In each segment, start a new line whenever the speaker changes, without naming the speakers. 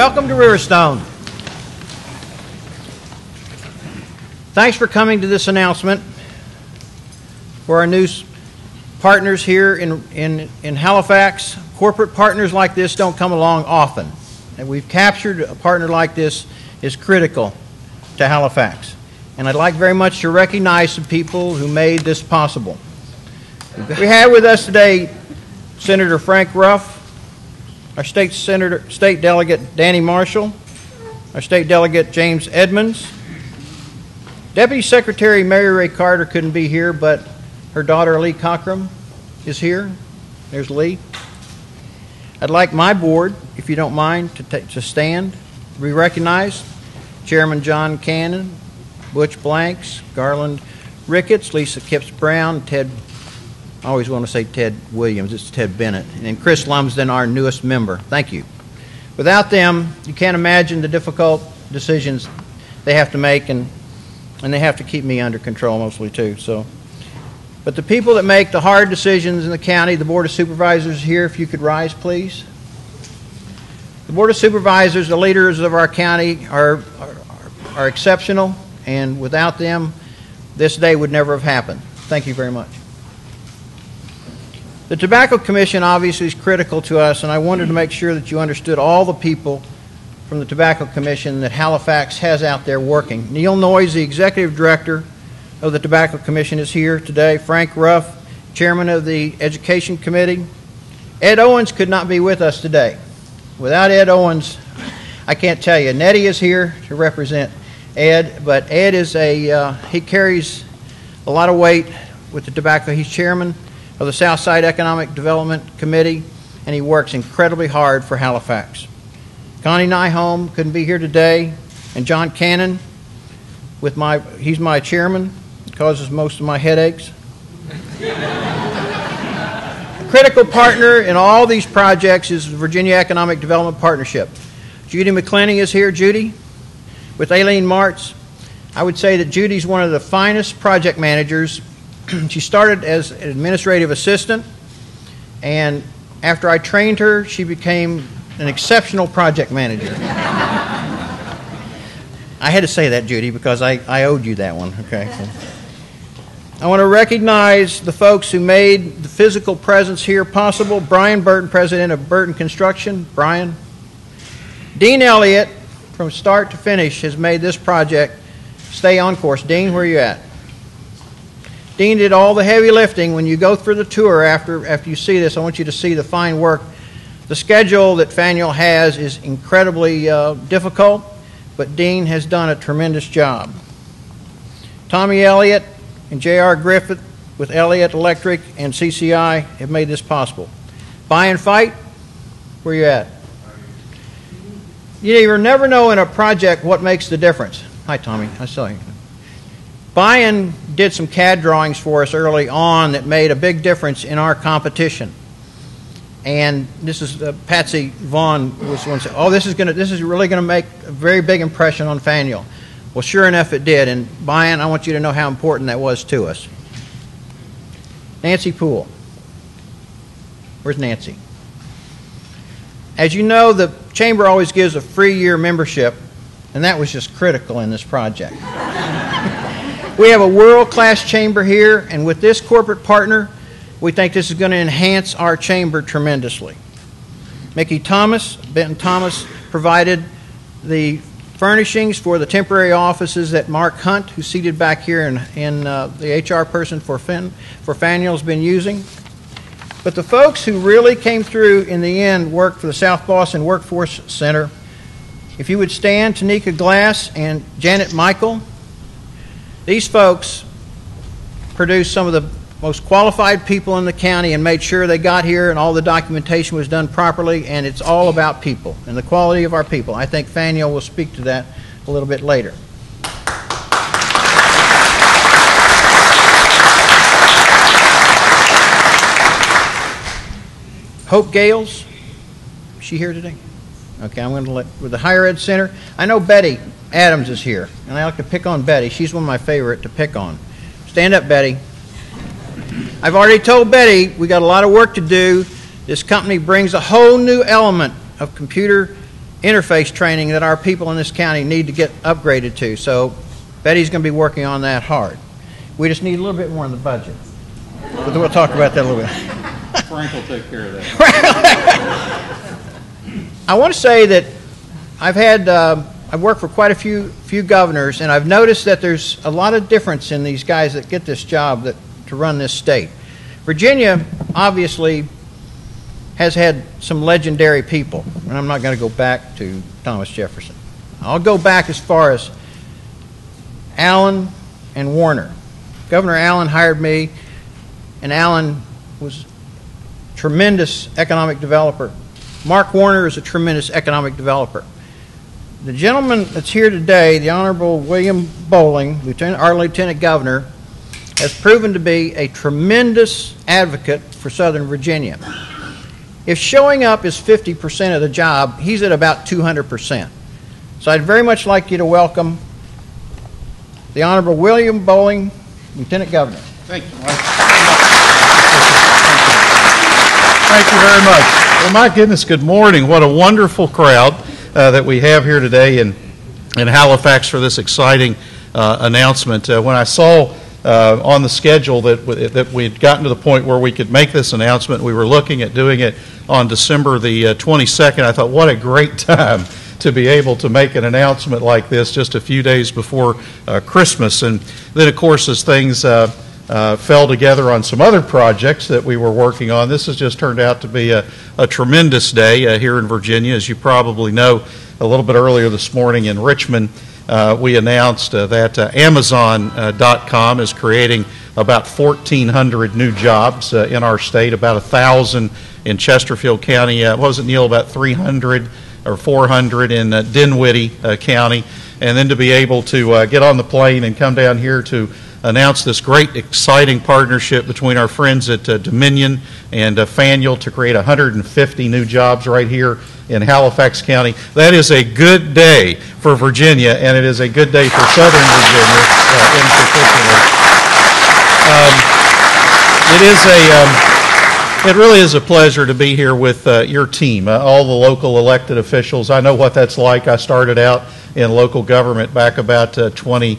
Welcome to Riverstone. Thanks for coming to this announcement for our new partners here in Halifax. Corporate partners like this don't come along often, and we've captured a partner like this is critical to Halifax. And I'd like very much to recognize the people who made this possible. We have with us today Senator Frank Ruff, our state delegate Danny Marshall, our state delegate James Edmonds. Deputy Secretary Mary Ray Carter couldn't be here, but her daughter Lee Cockram is here. There's Lee. I'd like my board, if you don't mind, to stand, to be recognized. Chairman John Cannon, Butch Blanks, Garland Ricketts, Lisa Kipps Brown, Ted, I always want to say Ted Williams, it's Ted Bennett, and Chris Lumsden, our newest member. Thank you. Without them, you can't imagine the difficult decisions they have to make, and they have to keep me under control mostly too. But the people that make the hard decisions in the county, the Board of Supervisors here, if you could rise, please. The Board of Supervisors, the leaders of our county, are exceptional, and without them, this day would never have happened. Thank you very much. The Tobacco Commission obviously is critical to us, and I wanted to make sure that you understood all the people from the Tobacco Commission that Halifax has out there working. Neil Noyes, the Executive Director of the Tobacco Commission, is here today. Frank Ruff, Chairman of the Education Committee. Ed Owens could not be with us today. Without Ed Owens, I can't tell you. Nettie is here to represent Ed, but Ed is he carries a lot of weight with the tobacco. He's Chairman of the Southside Economic Development Committee, and he works incredibly hard for Halifax. Connie Nyholm couldn't be here today, and John Cannon, he's my chairman, causes most of my headaches. A critical partner in all these projects is the Virginia Economic Development Partnership. Judy McClenny is here. Judy, with Aileen Martz. I would say that Judy's one of the finest project managers. She started as an administrative assistant, and after I trained her, she became an exceptional project manager. I had to say that, Judy, because I owed you that one. Okay. So I want to recognize the folks who made the physical presence here possible. Brian Burton, president of Burton Construction. Brian. Dean Elliott, from start to finish, has made this project stay on course. Dean, where are you at? Dean did all the heavy lifting. When you go through the tour after you see this, I want you to see the fine work. The schedule that Faneuil has is incredibly difficult, but Dean has done a tremendous job. Tommy Elliott and J.R. Griffith with Elliott Electric and CCI have made this possible. Buy and Fight, where you at? You never know in a project what makes the difference. Hi, Tommy. I saw you. Buyen did some CAD drawings for us early on that made a big difference in our competition. And this is Patsy Vaughn was one said, "Oh, this is really going to make a very big impression on Faneuil." Well, sure enough, it did. And Buyen, I want you to know how important that was to us. Nancy Poole. Where's Nancy? As you know, the Chamber always gives a free year membership, and that was just critical in this project. We have a world-class chamber here, and with this corporate partner, we think this is going to enhance our chamber tremendously. Mickey Thomas, Ben Thomas, provided the furnishings for the temporary offices that Mark Hunt, who's seated back here, and the HR person for Faneuil has been using. But the folks who really came through in the end worked for the South Boston Workforce Center. If you would stand, Tanika Glass and Janet Michael. These folks produced some of the most qualified people in the county and made sure they got here and all the documentation was done properly, and it's all about people and the quality of our people. I think Faneuil will speak to that a little bit later. Hope Gales, is she here today? Okay, I'm going to with the Higher Ed Center. I know Betty Adams is here, and I like to pick on Betty. She's one of my favorite to pick on. Stand up, Betty. I've already told Betty we got a lot of work to do. This company brings a whole new element of computer interface training that our people in this county need to get upgraded to. So Betty's going to be working on that hard. We just need a little bit more in the budget. But we'll talk about that a little bit.
Frank will take care of that.
I want to say that I've worked for quite a few governors, and I've noticed that there's a lot of difference in these guys that get this job to run this state. Virginia, obviously, has had some legendary people, and I'm not going to go back to Thomas Jefferson. I'll go back as far as Allen and Warner. Governor Allen hired me, and Allen was a tremendous economic developer. Mark Warner is a tremendous economic developer. The gentleman that's here today, the Honorable William Bolling, our Lieutenant Governor, has proven to be a tremendous advocate for Southern Virginia. If showing up is 50% of the job, he's at about 200%. So I'd very much like you to welcome the Honorable William Bolling, Lieutenant Governor.
Thank you.
Thank you very much. Well, my goodness, good morning. What a wonderful crowd that we have here today in Halifax for this exciting announcement. When I saw on the schedule that we had gotten to the point where we could make this announcement, we were looking at doing it on December the 22nd. I thought, what a great time to be able to make an announcement like this just a few days before Christmas. And then, of course, as things fell together on some other projects that we were working on, this has just turned out to be a tremendous day here in Virginia. As you probably know, a little bit earlier this morning in Richmond, we announced that Amazon.com is creating about 1,400 new jobs in our state, about 1,000 in Chesterfield County. What was it, Neil, about 300 or 400 in Dinwiddie County. And then to be able to get on the plane and come down here to announce this great, exciting partnership between our friends at Dominion and Faneuil to create 150 new jobs right here in Halifax County. That is a good day for Virginia, and it is a good day for Southern Virginia in particular. It really is a pleasure to be here with your team, all the local elected officials. I know what that's like. I started out in local government back about 20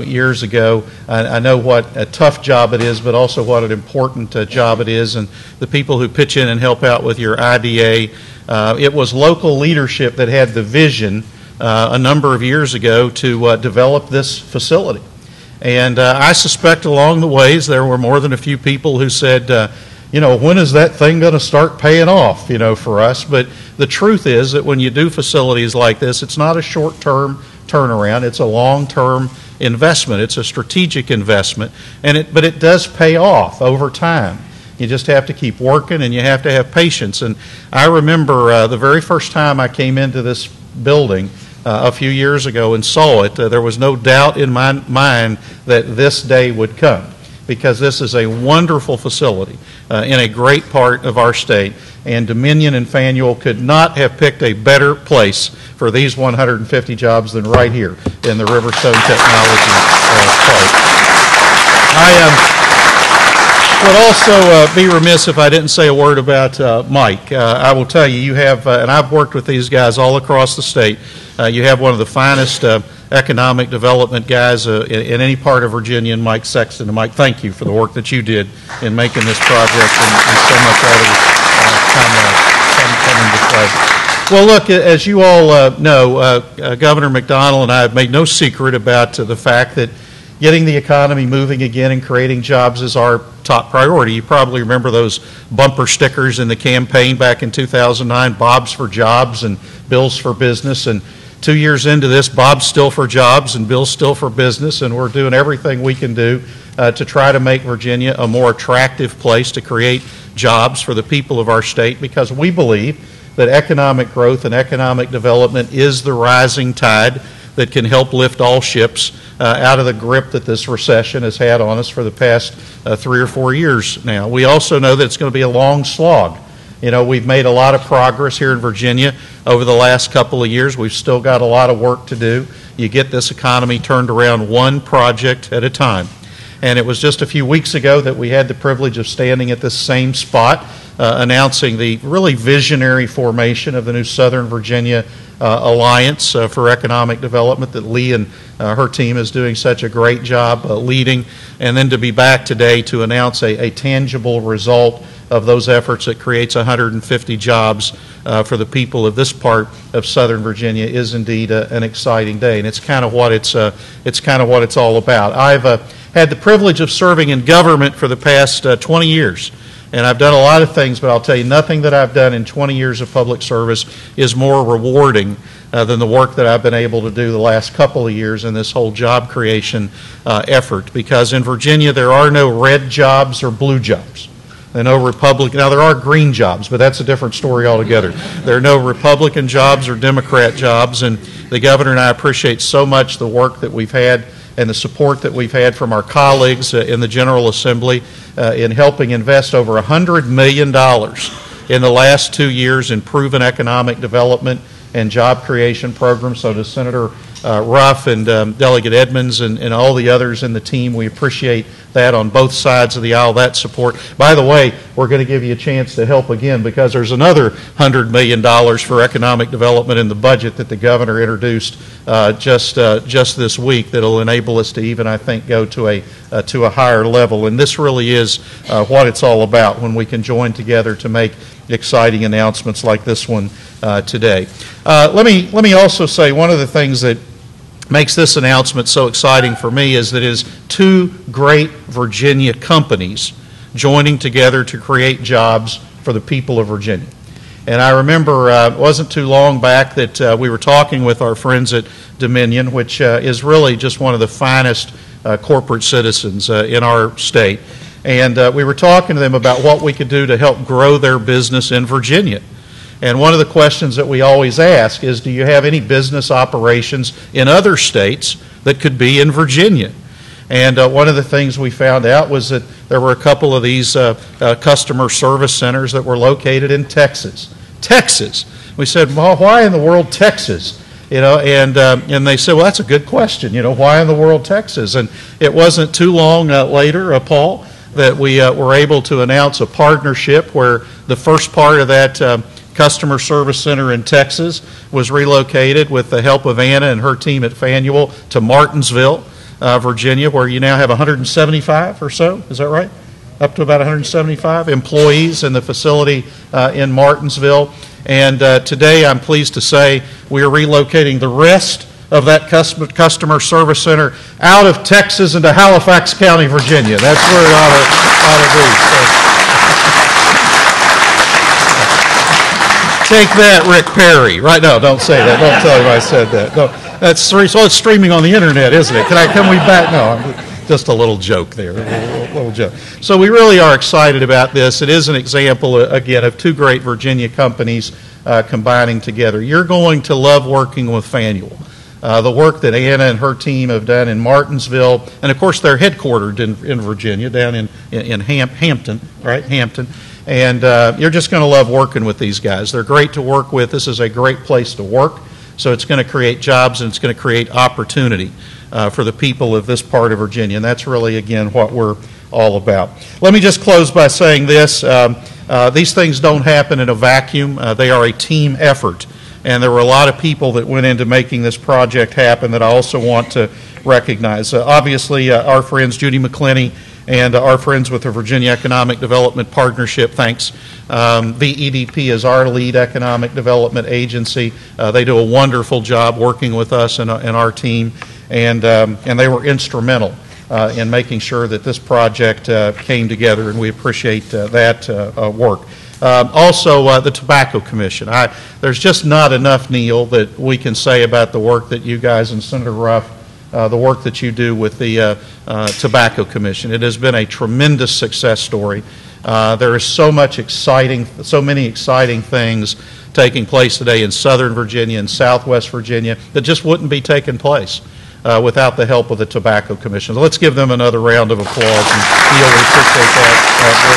years ago. I know what a tough job it is, but also what an important job it is, and the people who pitch in and help out with your IDA. It was local leadership that had the vision a number of years ago to develop this facility. And I suspect along the ways there were more than a few people who said, when is that thing going to start paying off, for us? But the truth is that when you do facilities like this, it's not a short-term turnaround. It's a long-term investment. It's a strategic investment, but it does pay off over time. You just have to keep working, and you have to have patience. And I remember the very first time I came into this building a few years ago and saw it, there was no doubt in my mind that this day would come, because this is a wonderful facility in a great part of our state, and Dominion and Faneuil could not have picked a better place for these 150 jobs than right here in the Riverstone Technology Park. I would also be remiss if I didn't say a word about Mike. I will tell you, you have, and I've worked with these guys all across the state, you have one of the finest economic development guys in any part of Virginia, and Mike Sexton. And Mike, thank you for the work that you did in making this project and so much out of it come into play. Well, look, as you all know, Governor McDonnell and I have made no secret about the fact that getting the economy moving again and creating jobs is our top priority. You probably remember those bumper stickers in the campaign back in 2009, Bob's for Jobs and Bill's for Business. And 2 years into this, Bob's still for jobs and Bill's still for business, and we're doing everything we can do to try to make Virginia a more attractive place to create jobs for the people of our state, because we believe that economic growth and economic development is the rising tide that can help lift all ships out of the grip that this recession has had on us for the past 3 or 4 years now. We also know that it's going to be a long slog. We've made a lot of progress here in Virginia over the last couple of years. We've still got a lot of work to do. You get this economy turned around one project at a time. And it was just a few weeks ago that we had the privilege of standing at this same spot announcing the really visionary formation of the new Southern Virginia Alliance for Economic Development that Lee and her team is doing such a great job leading, and then to be back today to announce a tangible result of those efforts that creates 150 jobs for the people of this part of Southern Virginia is indeed an exciting day, and it's kind of what it's all about. I've had the privilege of serving in government for the past 20 years. And I've done a lot of things, but I'll tell you, nothing that I've done in 20 years of public service is more rewarding than the work that I've been able to do the last couple of years in this whole job creation effort. Because in Virginia, there are no red jobs or blue jobs. There are no Republican. Now, there are green jobs, but that's a different story altogether. There are no Republican jobs or Democrat jobs. And the governor and I appreciate so much the work that we've had and the support that we've had from our colleagues in the General Assembly in helping invest over $100 million in the last 2 years in proven economic development and job creation programs. So to Senator Ruff and Delegate Edmonds and all the others in the team, we appreciate that on both sides of the aisle, that support. By the way, we're going to give you a chance to help again because there's another $100 million for economic development in the budget that the governor introduced just this week that will enable us to even, I think, go to a higher level. And this really is what it's all about when we can join together to make exciting announcements like this one today. Let me also say one of the things that makes this announcement so exciting for me is that it is two great Virginia companies joining together to create jobs for the people of Virginia. And I remember it wasn't too long back that we were talking with our friends at Dominion, which is really just one of the finest corporate citizens in our state. And we were talking to them about what we could do to help grow their business in Virginia. And one of the questions that we always ask is, do you have any business operations in other states that could be in Virginia? And one of the things we found out was that there were a couple of these customer service centers that were located in Texas. Texas. We said, well, why in the world Texas? You know, and they said, well, that's a good question. You know, why in the world Texas? And it wasn't too long later, Paul, that we were able to announce a partnership where the first part of that customer service center in Texas was relocated with the help of Anna and her team at Faneuil to Martinsville, Virginia, where you now have 175 or so, is that right? Up to about 175 employees in the facility in Martinsville. And today I'm pleased to say we are relocating the rest of that customer service center out of Texas into Halifax County, Virginia. That's where it ought to be. So, take that, Rick Perry. Right? No, don't say that. Don't tell him I said that. No, that's so it's streaming on the internet, isn't it? Can we back? No, just a little joke there. A little joke. So we really are excited about this. It is an example, again, of two great Virginia companies combining together. You're going to love working with Faneuil. The work that Anna and her team have done in Martinsville, and of course they're headquartered in Virginia, down in Hampton, right? Hampton. And you're just going to love working with these guys. They're great to work with. This is a great place to work. So it's going to create jobs and it's going to create opportunity for the people of this part of Virginia. And that's really, again, what we're all about. Let me just close by saying this. These things don't happen in a vacuum. They are a team effort. And there were a lot of people that went into making this project happen that I also want to recognize. Obviously, our friends Judy McClenny and our friends with the Virginia Economic Development Partnership, thanks. VEDP is our lead economic development agency. They do a wonderful job working with us and our team, and they were instrumental in making sure that this project came together, and we appreciate that work. Also, the Tobacco Commission. There's just not enough, Neil, that we can say about the work that you guys and Senator Ruff, the work that you do with the Tobacco Commission. It has been a tremendous success story. There is so many exciting things taking place today in Southern Virginia and Southwest Virginia that just wouldn't be taking place without the help of the Tobacco Commission. So let's give them another round of applause. And Neil, we appreciate that.